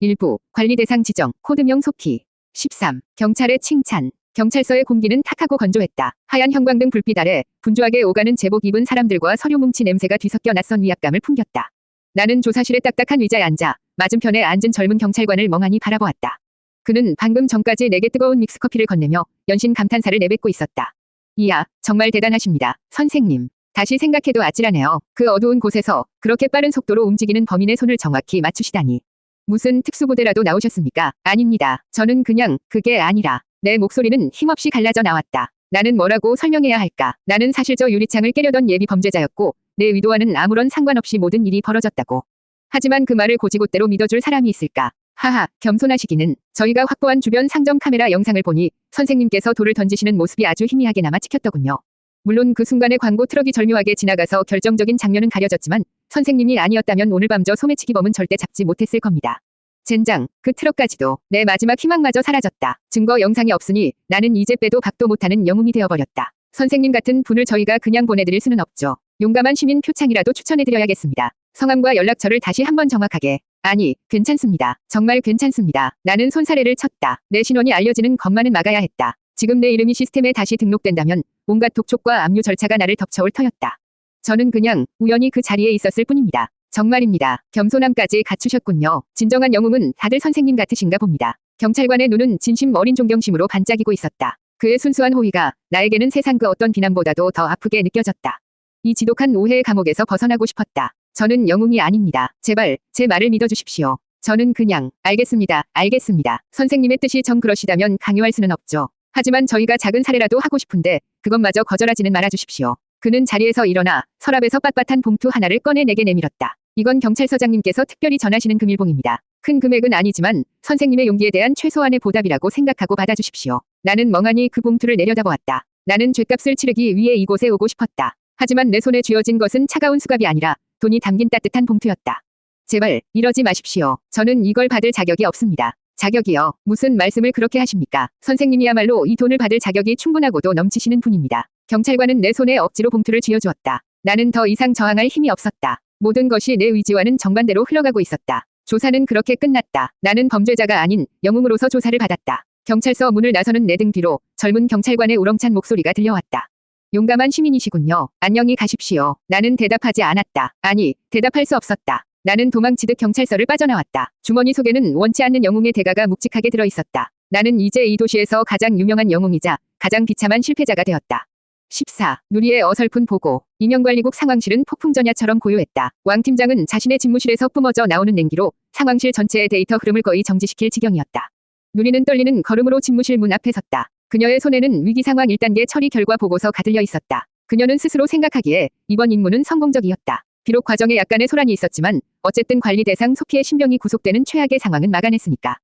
일부 관리 대상 지정 코드명 속히. 13. 경찰의 칭찬. 경찰서의 공기는 탁하고 건조했다. 하얀 형광등 불빛 아래 분주하게 오가는 제복 입은 사람들과 서류 뭉치 냄새가 뒤섞여 낯선 위압감을 풍겼다. 나는 조사실의 딱딱한 의자에 앉아 맞은편에 앉은 젊은 경찰관을 멍하니 바라보았다. 그는 방금 전까지 내게 뜨거운 믹스커피를 건네며 연신 감탄사를 내뱉고 있었다. 이야, 정말 대단하십니다, 선생님. 다시 생각해도 아찔하네요. 그 어두운 곳에서 그렇게 빠른 속도로 움직이는 범인의 손을 정확히 맞추시다니. 무슨 특수부대라도 나오셨습니까? 아닙니다. 저는 그냥 그게 아니라 내 목소리는 힘없이 갈라져 나왔다. 나는 뭐라고 설명해야 할까? 나는 사실 저 유리창을 깨려던 예비 범죄자였고 내 의도와는 아무런 상관없이 모든 일이 벌어졌다고. 하지만 그 말을 고지곳대로 믿어줄 사람이 있을까? 하하, 겸손하시기는. 저희가 확보한 주변 상점 카메라 영상을 보니 선생님께서 돌을 던지시는 모습이 아주 희미하게나마 찍혔더군요. 물론 그 순간에 광고 트럭이 절묘하게 지나가서 결정적인 장면은 가려졌지만 선생님이 아니었다면 오늘 밤 저 소매치기 범은 절대 잡지 못했을 겁니다. 젠장, 그 트럭까지도. 내 마지막 희망마저 사라졌다. 증거 영상이 없으니 나는 이제 빼도 박도 못하는 영웅이 되어버렸다. 선생님 같은 분을 저희가 그냥 보내드릴 수는 없죠. 용감한 시민 표창이라도 추천해드려야겠습니다. 성함과 연락처를 다시 한번 정확하게. 아니, 괜찮습니다. 정말 괜찮습니다. 나는 손사래를 쳤다. 내 신원이 알려지는 것만은 막아야 했다. 지금 내 이름이 시스템에 다시 등록된다면 온갖 독촉과 압류 절차가 나를 덮쳐올 터였다. 저는 그냥 우연히 그 자리에 있었을 뿐입니다. 정말입니다. 겸손함까지 갖추셨군요. 진정한 영웅은 다들 선생님 같으신가 봅니다. 경찰관의 눈은 진심 어린 존경심으로 반짝이고 있었다. 그의 순수한 호의가 나에게는 세상 그 어떤 비난보다도 더 아프게 느껴졌다. 이 지독한 오해의 감옥에서 벗어나고 싶었다. 저는 영웅이 아닙니다. 제발 제 말을 믿어주십시오. 저는 그냥 알겠습니다. 알겠습니다. 선생님의 뜻이 정 그러시다면 강요할 수는 없죠. 하지만 저희가 작은 사례라도 하고 싶은데 그것마저 거절하지는 말아주십시오. 그는 자리에서 일어나 서랍에서 빳빳한 봉투 하나를 꺼내 내게 내밀었다. 이건 경찰서장님께서 특별히 전하시는 금일봉입니다. 큰 금액은 아니지만 선생님의 용기에 대한 최소한의 보답이라고 생각하고 받아주십시오. 나는 멍하니 그 봉투를 내려다보았다. 나는 죗값을 치르기 위해 이곳에 오고 싶었다. 하지만 내 손에 쥐어진 것은 차가운 수갑이 아니라 돈이 담긴 따뜻한 봉투였다. 제발 이러지 마십시오. 저는 이걸 받을 자격이 없습니다. 자격이요? 무슨 말씀을 그렇게 하십니까? 선생님이야말로 이 돈을 받을 자격이 충분하고도 넘치시는 분입니다. 경찰관은 내 손에 억지로 봉투를 쥐어주었다. 나는 더 이상 저항할 힘이 없었다. 모든 것이 내 의지와는 정반대로 흘러가고 있었다. 조사는 그렇게 끝났다. 나는 범죄자가 아닌 영웅으로서 조사를 받았다. 경찰서 문을 나서는 내 등 뒤로 젊은 경찰관의 우렁찬 목소리가 들려왔다. 용감한 시민이시군요. 안녕히 가십시오. 나는 대답하지 않았다. 아니, 대답할 수 없었다. 나는 도망치듯 경찰서를 빠져나왔다. 주머니 속에는 원치 않는 영웅의 대가가 묵직하게 들어있었다. 나는 이제 이 도시에서 가장 유명한 영웅이자 가장 비참한 실패자가 되었다. 14. 누리의 어설픈 보고. 임영관리국 상황실은 폭풍전야처럼 고요했다. 왕 팀장은 자신의 집무실에서 뿜어져 나오는 냉기로 상황실 전체의 데이터 흐름을 거의 정지시킬 지경이었다. 누리는 떨리는 걸음으로 집무실 문 앞에 섰다. 그녀의 손에는 위기상황 1단계 처리 결과 보고서가 들려 있었다. 그녀는 스스로 생각하기에 이번 임무는 성공적이었다. 비록 과정에 약간의 소란이 있었지만 어쨌든 관리 대상 소피의 신병이 구속되는 최악의 상황은 막아냈으니까.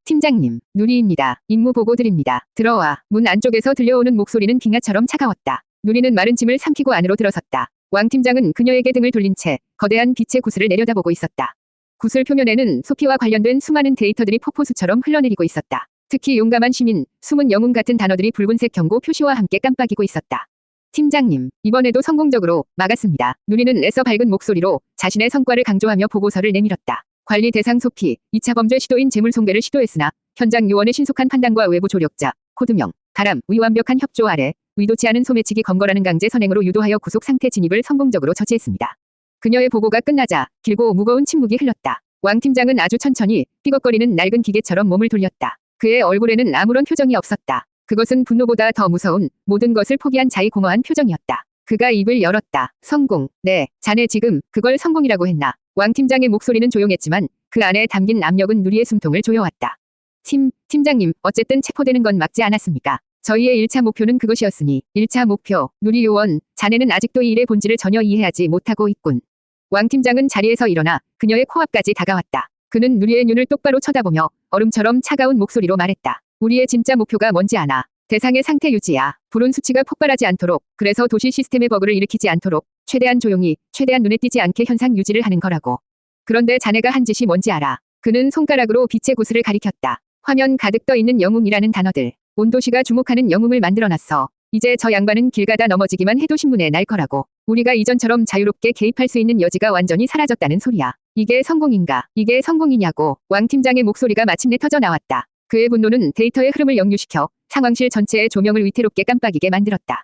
팀장님, 누리입니다. 임무 보고 드립니다. 들어와. 문 안쪽에서 들려오는 목소리는 빙하처럼 차가웠다. 누리는 마른 침을 삼키고 안으로 들어섰다. 왕 팀장은 그녀에게 등을 돌린 채 거대한 빛의 구슬을 내려다보고 있었다. 구슬 표면에는 소피와 관련된 수많은 데이터들이 폭포수처럼 흘러내리고 있었다. 특히 용감한 시민, 숨은 영웅 같은 단어들이 붉은색 경고 표시와 함께 깜빡이고 있었다. 팀장님, 이번에도 성공적으로 막았습니다. 누리는 애써 밝은 목소리로 자신의 성과를 강조하며 보고서를 내밀었다. 관리 대상 소피, 2차 범죄 시도인 재물손괴를 시도했으나 현장 요원의 신속한 판단과 외부 조력자, 코드명, 바람, 의 완벽한 협조 아래 의도치 않은 소매치기 검거라는 강제 선행으로 유도하여 구속 상태 진입을 성공적으로 저지했습니다. 그녀의 보고가 끝나자 길고 무거운 침묵이 흘렀다. 왕 팀장은 아주 천천히 삐걱거리는 낡은 기계처럼 몸을 돌렸다. 그의 얼굴에는 아무런 표정이 없었다. 그것은 분노보다 더 무서운 모든 것을 포기한 자의 공허한 표정이었다. 그가 입을 열었다. 성공. 네, 자네 지금 그걸 성공이라고 했나? 왕 팀장의 목소리는 조용했지만 그 안에 담긴 압력은 누리의 숨통을 조여왔다. 팀장님, 어쨌든 체포되는 건 막지 않았습니까? 저희의 1차 목표는 그것이었으니 1차 목표, 누리 요원, 자네는 아직도 이 일의 본질을 전혀 이해하지 못하고 있군. 왕 팀장은 자리에서 일어나 그녀의 코앞까지 다가왔다. 그는 누리의 눈을 똑바로 쳐다보며 얼음처럼 차가운 목소리로 말했다. 우리의 진짜 목표가 뭔지 아나? 대상의 상태 유지야. 불운 수치가 폭발하지 않도록, 그래서 도시 시스템의 버그를 일으키지 않도록 최대한 조용히, 최대한 눈에 띄지 않게 현상 유지를 하는 거라고. 그런데 자네가 한 짓이 뭔지 알아? 그는 손가락으로 빛의 구슬을 가리켰다. 화면 가득 떠 있는 영웅이라는 단어들. 온 도시가 주목하는 영웅을 만들어놨어. 이제 저 양반은 길 가다 넘어지기만 해도 신문에 날 거라고. 우리가 이전처럼 자유롭게 개입할 수 있는 여지가 완전히 사라졌다는 소리야. 이게 성공인가? 이게 성공이냐고. 왕 팀장의 목소리가 마침내 터져 나왔다. 그의 분노는 데이터의 흐름을 역류시켜 상황실 전체의 조명을 위태롭게 깜빡이게 만들었다.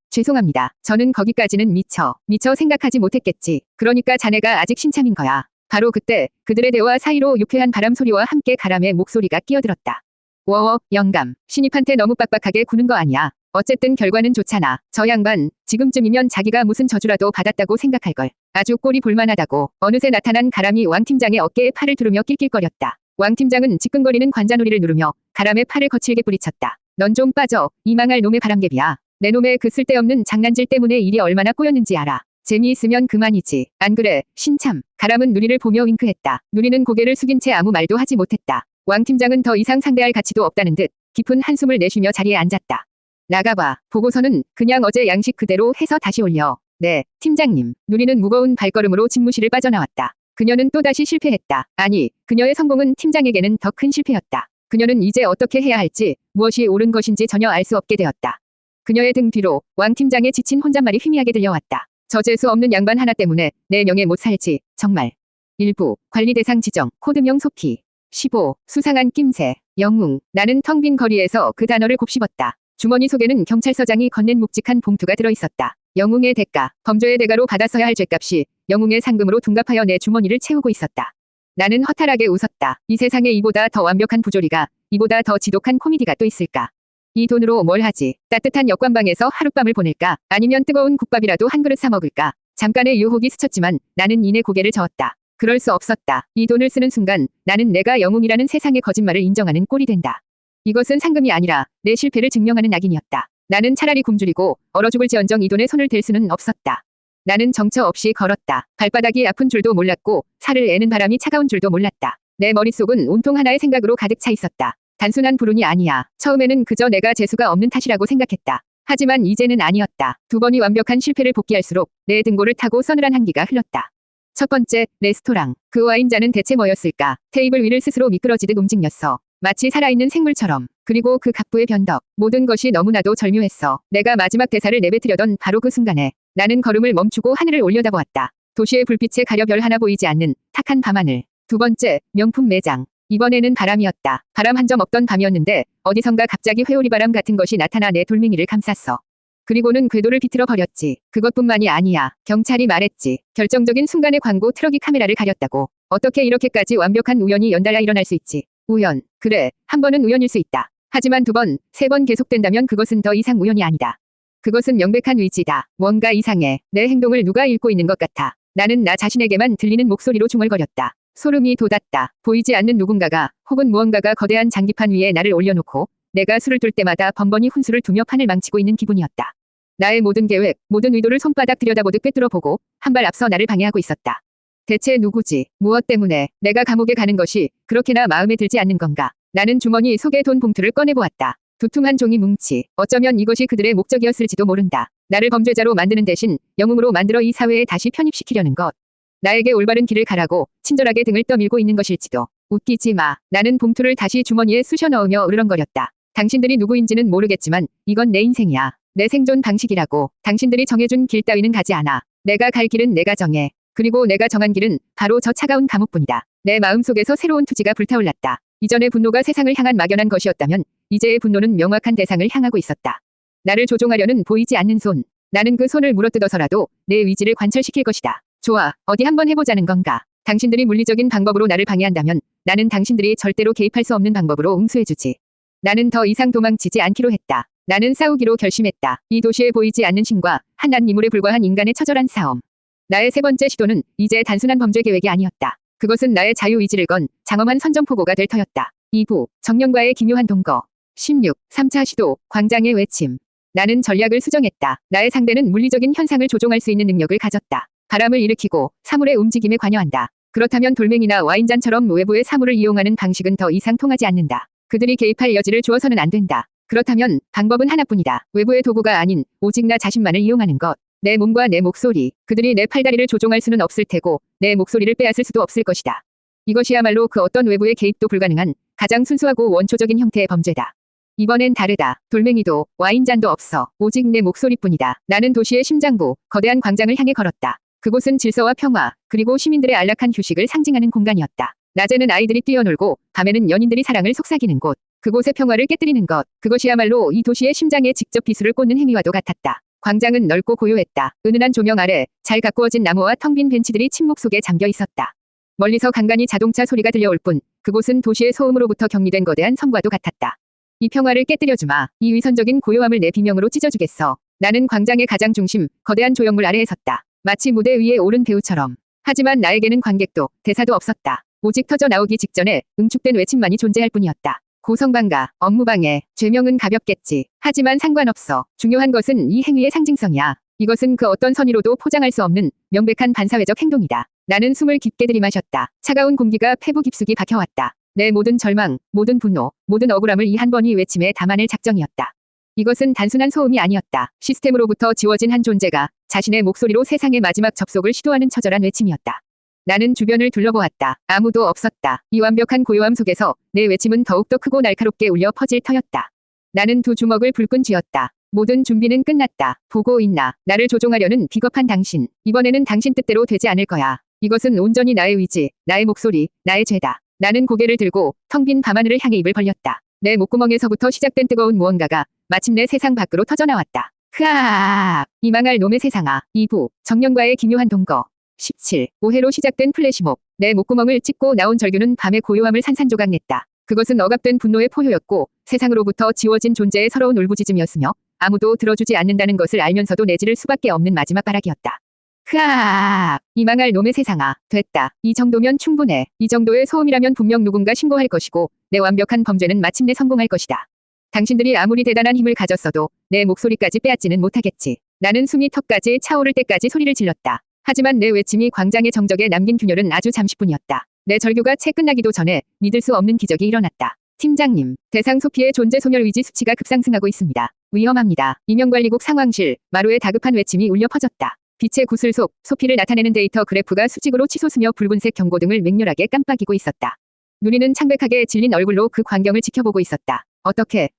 죄송합니다. 저는 거기까지는 미처 생각하지 못했겠지. 그러니까 자네가 아직 신참인 거야. 바로 그때 그들의 대화 사이로 유쾌한 바람 소리와 함께 가람의 목소리가 끼어들었다. 워워, 영감. 신입한테 너무 빡빡하게 구는 거 아니야. 어쨌든 결과는 좋잖아. 저 양반, 지금쯤이면 자기가 무슨 저주라도 받았다고 생각할걸. 아주 꼴이 볼만하다고. 어느새 나타난 가람이 왕 팀장의 어깨에 팔을 두르며 낄낄거렸다. 왕 팀장은 지끈거리는 관자놀이를 누르며 가람의 팔을 거칠게 뿌리쳤다. 넌 좀 빠져. 이 망할 놈의 바람개비야. 내 놈의 그 쓸데없는 장난질 때문에 일이 얼마나 꼬였는지 알아. 재미있으면 그만이지. 안 그래, 신참. 가람은 누리를 보며 윙크했다. 누리는 고개를 숙인 채 아무 말도 하지 못했다. 왕 팀장은 더 이상 상대할 가치도 없다는 듯 깊은 한숨을 내쉬며 자리에 앉았다. 나가봐. 보고서는 그냥 어제 양식 그대로 해서 다시 올려. 네, 팀장님. 누리는 무거운 발걸음으로 집무실을 빠져나왔다. 그녀는 또다시 실패했다. 아니, 그녀의 성공은 팀장에게는 더 큰 실패였다. 그녀는 이제 어떻게 해야 할지, 무엇이 옳은 것인지 전혀 알 수 없게 되었다. 그녀의 등 뒤로 왕 팀장의 지친 혼잣말이 희미하게 들려왔다. 저 재수 없는 양반 하나 때문에 내 명예 못 살지, 정말. 일부, 관리 대상 지정, 코드명 속히. 15. 수상한 낌새. 영웅. 나는 텅 빈 거리에서 그 단어를 곱씹었다. 주머니 속에는 경찰서장이 건넨 묵직한 봉투가 들어있었다. 영웅의 대가. 범죄의 대가로 받았어야 할 죗값이 영웅의 상금으로 둔갑하여 내 주머니를 채우고 있었다. 나는 허탈하게 웃었다. 이 세상에 이보다 더 완벽한 부조리가, 이보다 더 지독한 코미디가 또 있을까? 이 돈으로 뭘 하지? 따뜻한 역관방에서 하룻밤을 보낼까? 아니면 뜨거운 국밥이라도 한 그릇 사 먹을까? 잠깐의 유혹이 스쳤지만 나는 이내 고개를 저었다. 그럴 수 없었다. 이 돈을 쓰는 순간 나는 내가 영웅이라는 세상의 거짓말을 인정하는 꼴이 된다. 이것은 상금이 아니라 내 실패를 증명하는 낙인이었다. 나는 차라리 굶주리고 얼어 죽을지언정 이 돈에 손을 댈 수는 없었다. 나는 정처 없이 걸었다. 발바닥이 아픈 줄도 몰랐고 살을 애는 바람이 차가운 줄도 몰랐다. 내 머릿속은 온통 하나의 생각으로 가득 차 있었다. 단순한 불운이 아니야. 처음에는 그저 내가 재수가 없는 탓이라고 생각했다. 하지만 이제는 아니었다. 두 번이 완벽한 실패를 복귀할수록 내 등골을 타고 서늘한 한기가 흘렀다. 첫 번째, 레스토랑. 그 와인잔은 대체 뭐였을까? 테이블 위를 스스로 미끄러지듯 움직였어. 마치 살아있는 생물처럼. 그리고 그 갑부의 변덕. 모든 것이 너무나도 절묘했어. 내가 마지막 대사를 내뱉으려던 바로 그 순간에 나는 걸음을 멈추고 하늘을 올려다보았다. 도시의 불빛에 가려 별 하나 보이지 않는 탁한 밤하늘. 두 번째, 명품 매장. 이번에는 바람이었다. 바람 한 점 없던 밤이었는데 어디선가 갑자기 회오리바람 같은 것이 나타나 내 돌멩이를 감쌌어. 그리고는 궤도를 비틀어 버렸지. 그것뿐만이 아니야. 경찰이 말했지. 결정적인 순간에 광고 트럭이 카메라를 가렸다고. 어떻게 이렇게까지 완벽한 우연이 연달아 일어날 수 있지? 우연. 그래. 한 번은 우연일 수 있다. 하지만 두 번, 세 번 계속된다면 그것은 더 이상 우연이 아니다. 그것은 명백한 의지다. 뭔가 이상해. 내 행동을 누가 읽고 있는 것 같아. 나는 나 자신에게만 들리는 목소리로 중얼거렸다. 소름이 돋았다. 보이지 않는 누군가가 혹은 무언가가 거대한 장기판 위에 나를 올려놓고 내가 술을 둘 때마다 번번이 훈수를 두며 판을 망치고 있는 기분이었다. 나의 모든 계획, 모든 의도를 손바닥 들여다보듯 꿰뚫어보고 한 발 앞서 나를 방해하고 있었다. 대체 누구지? 무엇 때문에 내가 감옥에 가는 것이 그렇게나 마음에 들지 않는 건가? 나는 주머니 속의 돈 봉투를 꺼내보았다. 두툼한 종이 뭉치. 어쩌면 이것이 그들의 목적이었을지도 모른다. 나를 범죄자로 만드는 대신 영웅으로 만들어 이 사회에 다시 편입시키려는 것. 나에게 올바른 길을 가라고 친절하게 등을 떠밀고 있는 것일지도. 웃기지 마. 나는 봉투를 다시 주머니에 쑤셔 넣으며 으르렁거렸다. 당신들이 누구인지는 모르겠지만 이건 내 인생이야. 내 생존 방식이라고. 당신들이 정해준 길 따위는 가지 않아. 내가 갈 길은 내가 정해. 그리고 내가 정한 길은 바로 저 차가운 감옥뿐이다. 내 마음속에서 새로운 투지가 불타올랐다. 이전의 분노가 세상을 향한 막연한 것이었다면 이제의 분노는 명확한 대상을 향하고 있었다. 나를 조종하려는 보이지 않는 손. 나는 그 손을 물어뜯어서라도 내 의지를 관철시킬 것이다. 좋아. 어디 한번 해보자는 건가? 당신들이 물리적인 방법으로 나를 방해한다면 나는 당신들이 절대로 개입할 수 없는 방법으로 응수해주지. 나는 더 이상 도망치지 않기로 했다. 나는 싸우기로 결심했다. 이 도시에 보이지 않는 신과 한낱 미물에 불과한 인간의 처절한 싸움. 나의 세 번째 시도는 이제 단순한 범죄 계획이 아니었다. 그것은 나의 자유의지를 건 장엄한 선전포고가 될 터였다. 2부, 정령과의 기묘한 동거. 16. 3차 시도, 광장의 외침. 나는 전략을 수정했다. 나의 상대는 물리적인 현상을 조종할 수 있는 능력을 가졌다. 바람을 일으키고 사물의 움직임에 관여한다. 그렇다면 돌멩이나 와인잔처럼 외부의 사물을 이용하는 방식은 더 이상 통하지 않는다. 그들이 개입할 여지를 주어서는 안 된다. 그렇다면 방법은 하나뿐이다. 외부의 도구가 아닌 오직 나 자신만을 이용하는 것. 내 몸과 내 목소리. 그들이 내 팔다리를 조종할 수는 없을 테고 내 목소리를 빼앗을 수도 없을 것이다. 이것이야말로 그 어떤 외부의 개입도 불가능한 가장 순수하고 원초적인 형태의 범죄다. 이번엔 다르다. 돌멩이도 와인잔도 없어. 오직 내 목소리뿐이다. 나는 도시의 심장부, 거대한 광장을 향해 걸었다. 그곳은 질서와 평화, 그리고 시민들의 안락한 휴식을 상징하는 공간이었다. 낮에는 아이들이 뛰어놀고 밤에는 연인들이 사랑을 속삭이는 곳. 그곳의 평화를 깨뜨리는 것. 그것이야말로 이 도시의 심장에 직접 비수를 꽂는 행위와도 같았다. 광장은 넓고 고요했다. 은은한 조명 아래 잘 가꾸어진 나무와 텅 빈 벤치들이 침묵 속에 잠겨 있었다. 멀리서 간간히 자동차 소리가 들려올 뿐 그곳은 도시의 소음으로부터 격리된 거대한 섬과도 같았다. 이 평화를 깨뜨려주마. 이 위선적인 고요함을 내 비명으로 찢어주겠어. 나는 광장의 가장 중심, 거대한 조형물 아래에 섰다. 마치 무대 위에 오른 배우처럼. 하지만 나에게는 관객도, 대사도 없었다. 오직 터져 나오기 직전에 응축된 외침만이 존재할 뿐이었다. 고성방가, 업무방해, 죄명은 가볍겠지. 하지만 상관없어. 중요한 것은 이 행위의 상징성이야. 이것은 그 어떤 선의로도 포장할 수 없는 명백한 반사회적 행동이다. 나는 숨을 깊게 들이마셨다. 차가운 공기가 폐부 깊숙이 박혀왔다. 내 모든 절망, 모든 분노, 모든 억울함을 이 한 번의 외침에 담아낼 작정이었다. 이것은 단순한 소음이 아니었다. 시스템으로부터 지워진 한 존재가 자신의 목소리로 세상의 마지막 접속을 시도하는 처절한 외침이었다. 나는 주변을 둘러보았다. 아무도 없었다. 이 완벽한 고요함 속에서 내 외침은 더욱더 크고 날카롭게 울려 퍼질 터였다. 나는 두 주먹을 불끈 쥐었다. 모든 준비는 끝났다. 보고 있나. 나를 조종하려는 비겁한 당신. 이번에는 당신 뜻대로 되지 않을 거야. 이것은 온전히 나의 의지, 나의 목소리, 나의 죄다. 나는 고개를 들고 텅 빈 밤하늘을 향해 입을 벌렸다. 내 목구멍에서부터 시작된 뜨거운 무언가가 마침내 세상 밖으로 터져나왔다. 흐아아아아. 이 망할 놈의 세상아. 2부. 정령과의 기묘한 동거. 17. 오해로 시작된 플래시몹. 내 목구멍을 찢고 나온 절규는 밤의 고요함을 산산조각냈다. 그것은 억압된 분노의 포효였고 세상으로부터 지워진 존재의 서러운 울부짖음이었으며 아무도 들어주지 않는다는 것을 알면서도 내지를 수밖에 없는 마지막 발악이었다. 흐아아아아. 이 망할 놈의 세상아. 됐다. 이 정도면 충분해. 이 정도의 소음이라면 분명 누군가 신고할 것이고 내 완벽한 범죄는 마침내 성공할 것이다. 당신들이 아무리 대단한 힘을 가졌어도 내 목소리까지 빼앗지는 못하겠지. 나는 숨이 턱까지 차오를 때까지 소리를 질렀다. 하지만 내 외침이 광장의 정적에 남긴 균열은 아주 잠시뿐이었다. 내 절규가 채 끝나기도 전에 믿을 수 없는 기적이 일어났다. 팀장님, 대상 소피의 존재 소멸 위지 수치가 급상승하고 있습니다. 위험합니다. 임용관리국 상황실, 마루의 다급한 외침이 울려 퍼졌다. 빛의 구슬 속 소피를 나타내는 데이터 그래프가 수직으로 치솟으며 붉은색 경고등을 맹렬하게 깜빡이고 있었다. 누리는 창백하게 질린 얼굴로 그 광경을 지켜보고 있었다. 어떻게,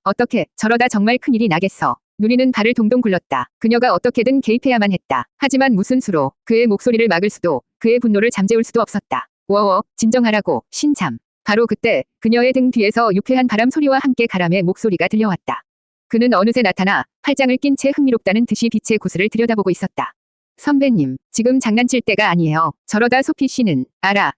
저러다 정말 큰일이 나겠어. 누리는 발을 동동 굴렀다. 그녀가 어떻게든 개입해야만 했다. 하지만 무슨 수로 그의 목소리를 막을 수도 그의 분노를 잠재울 수도 없었다. 워워, 진정하라고, 신참. 바로 그때 그녀의 등 뒤에서 유쾌한 바람 소리와 함께 가람의 목소리가 들려왔다. 그는 어느새 나타나 팔짱을 낀 채 흥미롭다는 듯이 빛의 구슬을 들여다보고 있었다. 선배님, 지금 장난칠 때가 아니에요. 저러다 소피 씨는, 알아.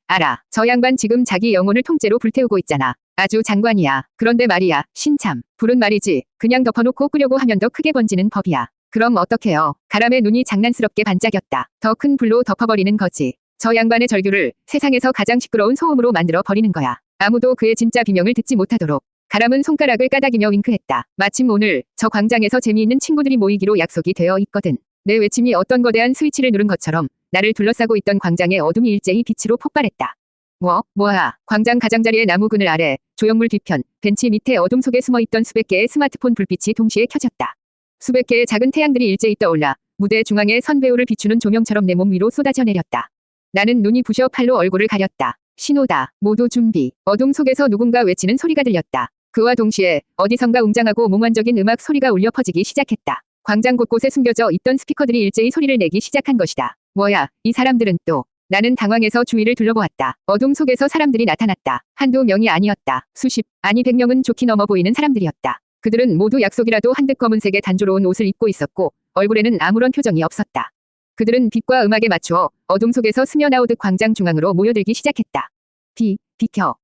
저 양반 지금 자기 영혼을 통째로 불태우고 있잖아. 아주 장관이야. 그런데 말이야, 신참. 불은 말이지. 그냥 덮어놓고 끄려고 하면 더 크게 번지는 법이야. 그럼 어떡해요? 가람의 눈이 장난스럽게 반짝였다. 더 큰 불로 덮어버리는 거지. 저 양반의 절규를 세상에서 가장 시끄러운 소음으로 만들어 버리는 거야. 아무도 그의 진짜 비명을 듣지 못하도록. 가람은 손가락을 까닥이며 윙크했다. 마침 오늘 저 광장에서 재미있는 친구들이 모이기로 약속이 되어 있거든. 내 외침이 어떤 거대한 스위치를 누른 것처럼 나를 둘러싸고 있던 광장의 어둠이 일제히 빛으로 폭발했다. 뭐야. 광장 가장자리의 나무 그늘 아래, 조형물 뒤편, 벤치 밑에 어둠 속에 숨어있던 수백 개의 스마트폰 불빛이 동시에 켜졌다. 수백 개의 작은 태양들이 일제히 떠올라 무대 중앙에 선 배우를 비추는 조명처럼 내 몸 위로 쏟아져 내렸다. 나는 눈이 부셔 팔로 얼굴을 가렸다. 신호다. 모두 준비. 어둠 속에서 누군가 외치는 소리가 들렸다. 그와 동시에 어디선가 웅장하고 몽환적인 음악 소리가 울려 퍼지기 시작했다. 광장 곳곳에 숨겨져 있던 스피커들이 일제히 소리를 내기 시작한 것이다. 뭐야, 이 사람들은 또. 나는 당황해서 주위를 둘러보았다. 어둠 속에서 사람들이 나타났다. 한두 명이 아니었다. 수십, 아니 100명은 좋게 넘어 보이는 사람들이었다. 그들은 모두 약속이라도 한듯 검은색의 단조로운 옷을 입고 있었고 얼굴에는 아무런 표정이 없었다. 그들은 빛과 음악에 맞추어 어둠 속에서 스며나오듯 광장 중앙으로 모여들기 시작했다.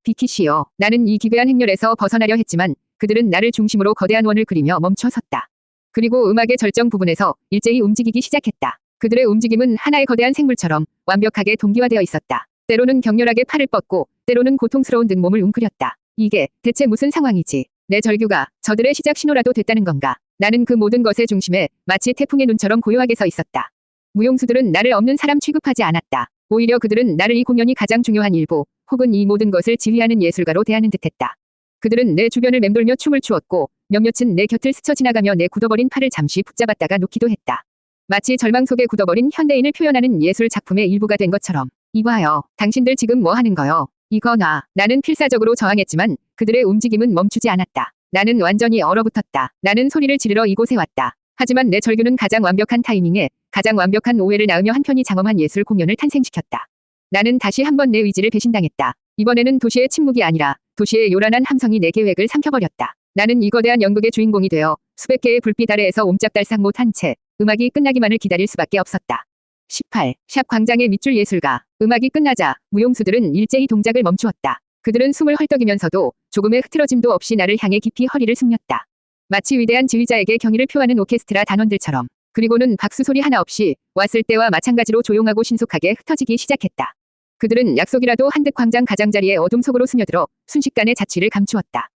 비키시오. 나는 이 기괴한 행렬에서 벗어나려 했지만 그들은 나를 중심으로 거대한 원을 그리며 멈춰 섰다. 그리고 음악의 절정 부분에서 일제히 움직이기 시작했다. 그들의 움직임은 하나의 거대한 생물처럼 완벽하게 동기화되어 있었다. 때로는 격렬하게 팔을 뻗고 때로는 고통스러운 듯 몸을 웅크렸다. 이게 대체 무슨 상황이지? 내 절규가 저들의 시작 신호라도 됐다는 건가? 나는 그 모든 것의 중심에 마치 태풍의 눈처럼 고요하게 서 있었다. 무용수들은 나를 없는 사람 취급하지 않았다. 오히려 그들은 나를 이 공연이 가장 중요한 일부 혹은 이 모든 것을 지휘하는 예술가로 대하는 듯했다. 그들은 내 주변을 맴돌며 춤을 추었고 몇몇은 내 곁을 스쳐 지나가며 내 굳어버린 팔을 잠시 붙잡았다가 놓기도 했다. 마치 절망 속에 굳어버린 현대인을 표현하는 예술 작품의 일부가 된 것처럼. 이봐요. 당신들 지금 뭐 하는 거요? 이거 놔. 나는 필사적으로 저항했지만 그들의 움직임은 멈추지 않았다. 나는 완전히 얼어붙었다. 나는 소리를 지르러 이곳에 왔다. 하지만 내 절규는 가장 완벽한 타이밍에 가장 완벽한 오해를 낳으며 한편이 장엄한 예술 공연을 탄생시켰다. 나는 다시 한번 내 의지를 배신당했다. 이번에는 도시의 침묵이 아니라 도시의 요란한 함성이 내 계획을 삼켜버렸다. 나는 이 거대한 연극의 주인공이 되어 수백 개의 불빛 아래에서 옴짝달싹 못한 채 음악이 끝나기만을 기다릴 수밖에 없었다. 18. 샵 광장의 밑줄 예술가. 음악이 끝나자 무용수들은 일제히 동작을 멈추었다. 그들은 숨을 헐떡이면서도 조금의 흐트러짐도 없이 나를 향해 깊이 허리를 숙였다. 마치 위대한 지휘자에게 경의를 표하는 오케스트라 단원들처럼. 그리고는 박수 소리 하나 없이 왔을 때와 마찬가지로 조용하고 신속하게 흩어지기 시작했다. 그들은 약속이라도 한 듯 광장 가장자리에 어둠 속으로 스며들어 순식간에 자취를 감추었다.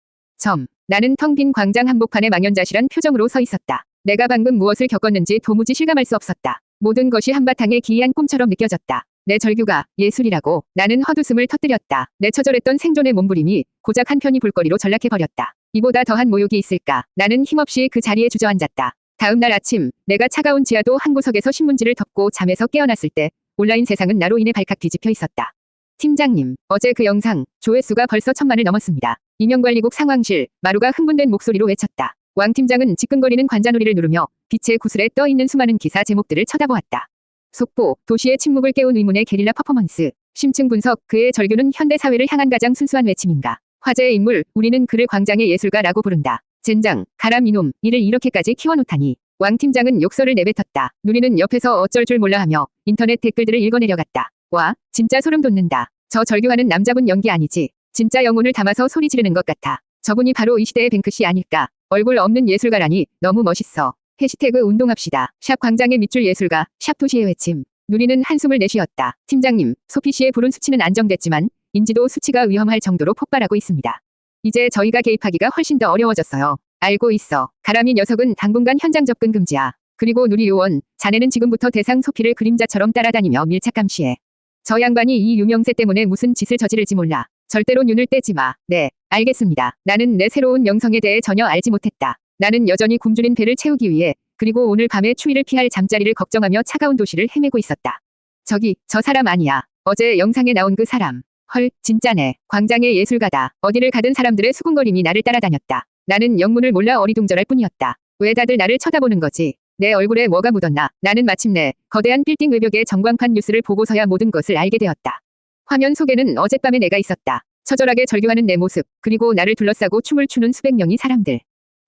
나는 텅 빈 광장 한복판에 망연자실한 표정으로 서 있었다. 내가 방금 무엇을 겪었는지 도무지 실감할 수 없었다. 모든 것이 한바탕의 기이한 꿈처럼 느껴졌다. 내 절규가 예술이라고. 나는 헛웃음을 터뜨렸다. 내 처절했던 생존의 몸부림이 고작 한편이 볼거리로 전락해버렸다. 이보다 더한 모욕이 있을까. 나는 힘없이 그 자리에 주저앉았다. 다음 날 아침 내가 차가운 지하도 한 구석에서 신문지를 덮고 잠에서 깨어났을 때 온라인 세상은 나로 인해 발칵 뒤집혀 있었다. 팀장님, 어제 그 영상 조회수가 벌써 1000만을 넘었습니다. 임영관리국 상황실 마루가 흥분된 목소리로 외쳤다. 왕 팀장은 지끈거리는 관자놀이를 누르며 빛의 구슬에 떠있는 수많은 기사 제목들을 쳐다보았다. 속보, 도시의 침묵을 깨운 의문의 게릴라 퍼포먼스. 심층 분석, 그의 절규는 현대 사회를 향한 가장 순수한 외침인가. 화제의 인물, 우리는 그를 광장의 예술가라고 부른다. 젠장, 가람 이놈, 이를 이렇게까지 키워놓다니. 왕 팀장은 욕설을 내뱉었다. 누리는 옆에서 어쩔 줄 몰라 하며 인터넷 댓글들을 읽어내려갔다. 와, 진짜 소름 돋는다. 저 절규하는 남자분 연기 아니지. 진짜 영혼을 담아서 소리 지르는 것 같아. 저분이 바로 이 시대의 뱅크시 아닐까. 얼굴 없는 예술가라니 너무 멋있어. 해시태그 운동합시다. 샵 광장의 밑줄 예술가, 샵 도시의 외침. 누리는 한숨을 내쉬었다. 팀장님, 소피 씨의 불운 수치는 안정됐지만 인지도 수치가 위험할 정도로 폭발하고 있습니다. 이제 저희가 개입하기가 훨씬 더 어려워졌어요. 알고 있어. 가람이 녀석은 당분간 현장 접근 금지야. 그리고 누리 요원, 자네는 지금부터 대상 소피를 그림자처럼 따라다니며 밀착 감시해. 저 양반이 이 유명세 때문에 무슨 짓을 저지를지 몰라. 절대로 눈을 떼지 마. 네, 알겠습니다. 나는 내 새로운 명성에 대해 전혀 알지 못했다. 나는 여전히 굶주린 배를 채우기 위해 그리고 오늘 밤의 추위를 피할 잠자리를 걱정하며 차가운 도시를 헤매고 있었다. 저기, 저 사람 아니야. 어제 영상에 나온 그 사람. 헐, 진짜네. 광장의 예술가다. 어디를 가든 사람들의 수군거림이 나를 따라다녔다. 나는 영문을 몰라 어리둥절할 뿐이었다. 왜 다들 나를 쳐다보는 거지? 내 얼굴에 뭐가 묻었나? 나는 마침내 거대한 빌딩 외벽의 전광판 뉴스를 보고서야 모든 것을 알게 되었다. 화면 속에는 어젯밤에 내가 있었다. 처절하게 절규하는 내 모습, 그리고 나를 둘러싸고 춤을 추는 수백 명의 사람들.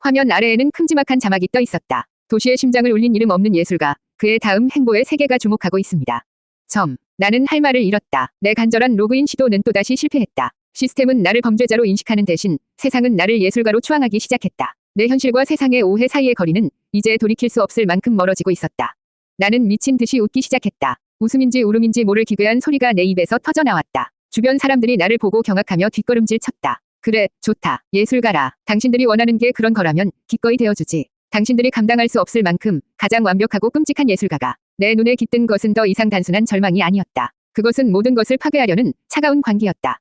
화면 아래에는 큼지막한 자막이 떠 있었다. 도시의 심장을 울린 이름 없는 예술가, 그의 다음 행보에 세계가 주목하고 있습니다. 나는 할 말을 잃었다. 내 간절한 로그인 시도는 또다시 실패했다. 시스템은 나를 범죄자로 인식하는 대신 세상은 나를 예술가로 추앙하기 시작했다. 내 현실과 세상의 오해 사이의 거리는 이제 돌이킬 수 없을 만큼 멀어지고 있었다. 나는 미친 듯이 웃기 시작했다. 웃음인지 울음인지 모를 기괴한 소리가 내 입에서 터져나왔다. 주변 사람들이 나를 보고 경악하며 뒷걸음질 쳤다. 그래, 좋다. 예술가라. 당신들이 원하는 게 그런 거라면 기꺼이 되어주지. 당신들이 감당할 수 없을 만큼 가장 완벽하고 끔찍한 예술가가. 내 눈에 깃든 것은 더 이상 단순한 절망이 아니었다. 그것은 모든 것을 파괴하려는 차가운 관계였다.